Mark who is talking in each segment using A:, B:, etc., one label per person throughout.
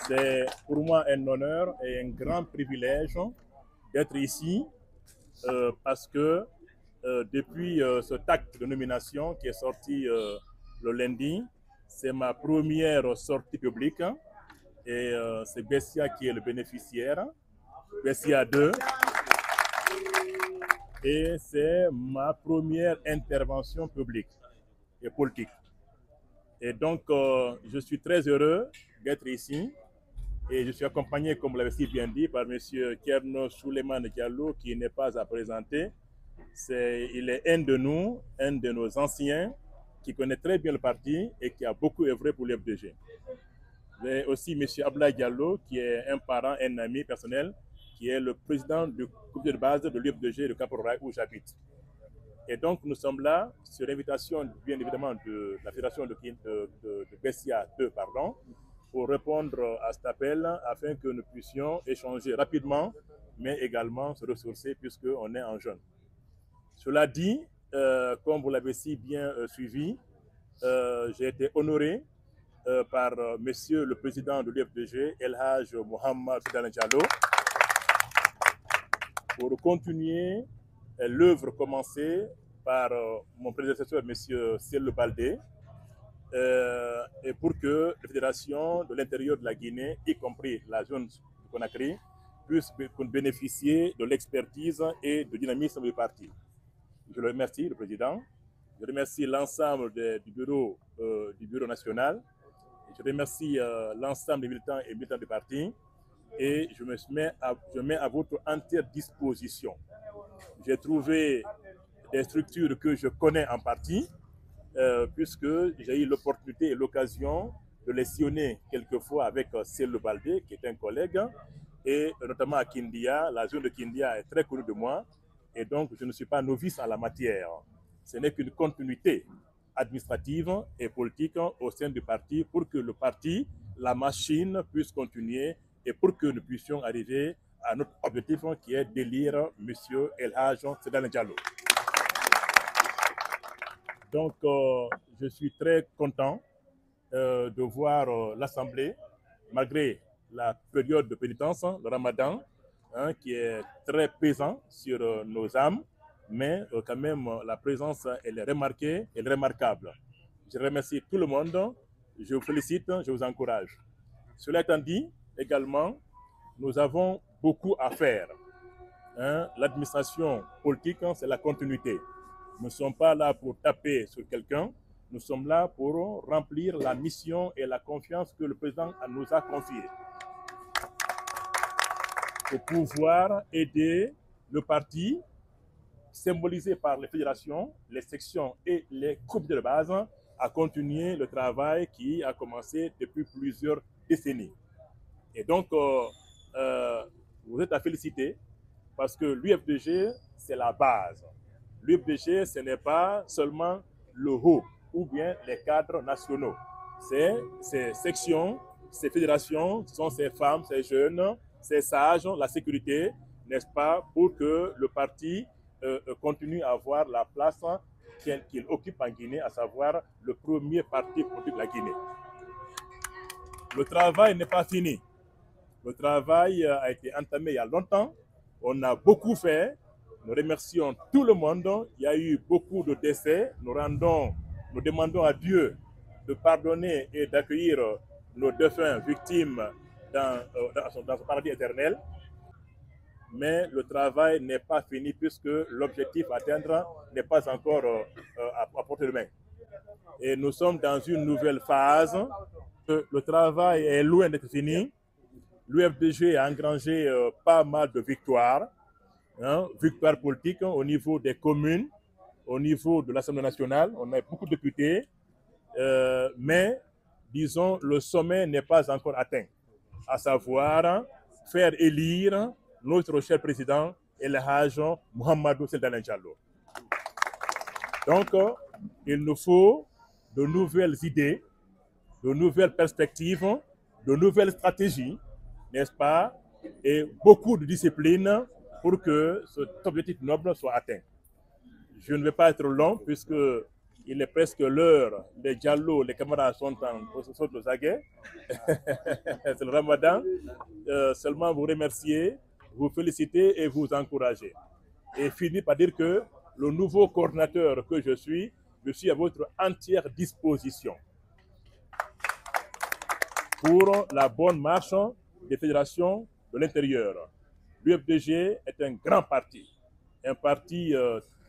A: C'est pour moi un honneur et un grand privilège d'être ici parce que depuis cet acte de nomination qui est sorti le lundi, c'est ma première sortie publique et c'est Bessia qui est le bénéficiaire, Bessia 2, et c'est ma première intervention publique et politique. Et donc, je suis très heureux d'être ici. Et je suis accompagné, comme vous l'avez si bien dit, par M. Kerno Souleymane Diallo, qui n'est pas à présenter. Il est un de nous, un de nos anciens, qui connaît très bien le parti et qui a beaucoup œuvré pour l'UFDG. J'ai aussi M. Abdoulaye Diallo, qui est un parent, un ami personnel, qui est le président du comité de base de l'UFDG de Cap-Rai où j'habite. Et donc, nous sommes là sur l'invitation, bien évidemment, de la Fédération de Bessia 2, pour répondre à cet appel afin que nous puissions échanger rapidement, mais également se ressourcer puisqu'on est en jeûne. Cela dit, comme vous l'avez si bien suivi, j'ai été honoré par monsieur le président de l'UFDG, El Hadj Mohamed Souleymane Diallo, pour continuer l'œuvre commencée par mon prédécesseur, M. Cellou Baldé, et pour que la Fédération de l'intérieur de la Guinée, y compris la zone de Conakry, puisse bénéficier de l'expertise et du dynamisme du parti. Je le remercie, le président. Je remercie l'ensemble du bureau national. Je remercie l'ensemble des militants et militants du parti. Et je mets à votre entière disposition. J'ai trouvé des structures que je connais en partie, puisque j'ai eu l'opportunité et l'occasion de les sillonner quelquefois avec Cellou Baldé, qui est un collègue, et notamment à Kindia. La zone de Kindia est très connue de moi, et donc je ne suis pas novice en la matière. Ce n'est qu'une continuité administrative et politique au sein du parti pour que le parti, la machine, puisse continuer et pour que nous puissions arriver à notre objectif qui est d'élire M. El Hadj Souleymane Diallo. Donc, je suis très content de voir l'Assemblée, malgré la période de pénitence, le Ramadan, qui est très pesant sur nos âmes, mais quand même, la présence, elle est remarquée, elle est remarquable. Je remercie tout le monde, je vous félicite, je vous encourage. Cela étant dit, également, nous avons beaucoup à faire. L'administration politique, c'est la continuité. Nous ne sommes pas là pour taper sur quelqu'un, nous sommes là pour remplir la mission et la confiance que le président nous a confiée. Pour pouvoir aider le parti, symbolisé par les fédérations, les sections et les comités de base, à continuer le travail qui a commencé depuis plusieurs décennies. Et donc, vous êtes à féliciter parce que l'UFDG, c'est la base. L'UFDG, ce n'est pas seulement le haut ou bien les cadres nationaux. C'est ces sections, ces fédérations, ce sont ces femmes, ces jeunes, ces sages, la sécurité, n'est-ce pas, pour que le parti continue à avoir la place qu'il occupe en Guinée, à savoir le premier parti politique de la Guinée. Le travail n'est pas fini. Le travail a été entamé il y a longtemps. On a beaucoup fait. Nous remercions tout le monde. Il y a eu beaucoup de décès. Nous demandons à Dieu de pardonner et d'accueillir nos défunts victimes dans son paradis éternel. Mais le travail n'est pas fini puisque l'objectif à atteindre n'est pas encore à portée de main. Et nous sommes dans une nouvelle phase. Le travail est loin d'être fini. L'UFDG a engrangé pas mal de victoires, victoires politiques au niveau des communes, au niveau de l'Assemblée nationale. On a beaucoup de députés, mais disons, le sommet n'est pas encore atteint, à savoir faire élire notre cher président El Hadj Mohamed Souleymane Diallo. Donc, il nous faut de nouvelles idées, de nouvelles perspectives, de nouvelles stratégies, n'est-ce pas, et beaucoup de discipline pour que cet objectif noble soit atteint. Je ne vais pas être long puisque Il est presque l'heure. Les Diallo, les camarades sont aux aguets. C'est le Ramadan. Seulement vous remercier, vous féliciter et vous encourager. Et finir par dire que le nouveau coordinateur que je suis à votre entière disposition pour la bonne marche des fédérations de l'intérieur. L'UFDG est un grand parti, un parti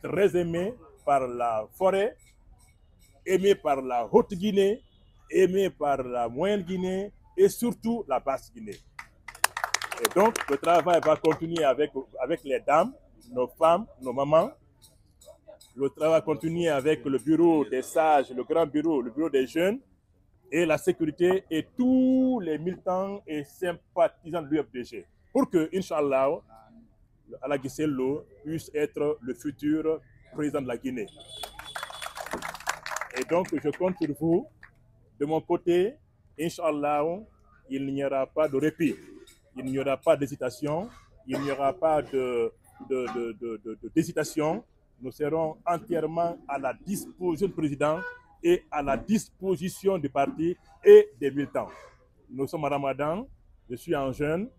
A: très aimé par la forêt, aimé par la Haute-Guinée, aimé par la Moyenne-Guinée et surtout la Basse-Guinée. Et donc, le travail va continuer avec les dames, nos femmes, nos mamans. Le travail va continuer avec le bureau des sages, le grand bureau, le bureau des jeunes, et la sécurité et tous les militants et sympathisants de l'UFDG. Pour que, Inch'Allah, Ala Guissé Lo puisse être le futur président de la Guinée. Et donc, je compte sur vous. De mon côté, Inch'Allah, il n'y aura pas de répit, il n'y aura pas d'hésitation, il n'y aura pas d'hésitation. Nous serons entièrement à la disposition du président et à la disposition du parti et des militants. Nous sommes en Ramadan, je suis en jeûne,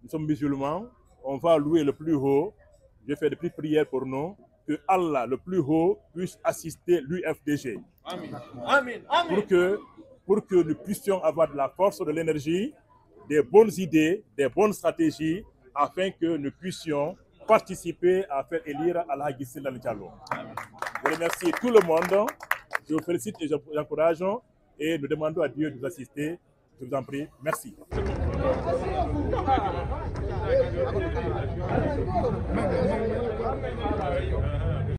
A: nous sommes musulmans, on va louer le plus haut. Je fais des petites prières pour nous, que Allah, le plus haut, puisse assister l'UFDG. Amen. Pour que nous puissions avoir de la force, de l'énergie, des bonnes idées, des bonnes stratégies, afin que nous puissions participer à faire élire Ala Guissé Diallo. Je remercie tout le monde, je vous félicite et j'encourage, et nous demandons à Dieu de nous assister. Je vous en prie, merci.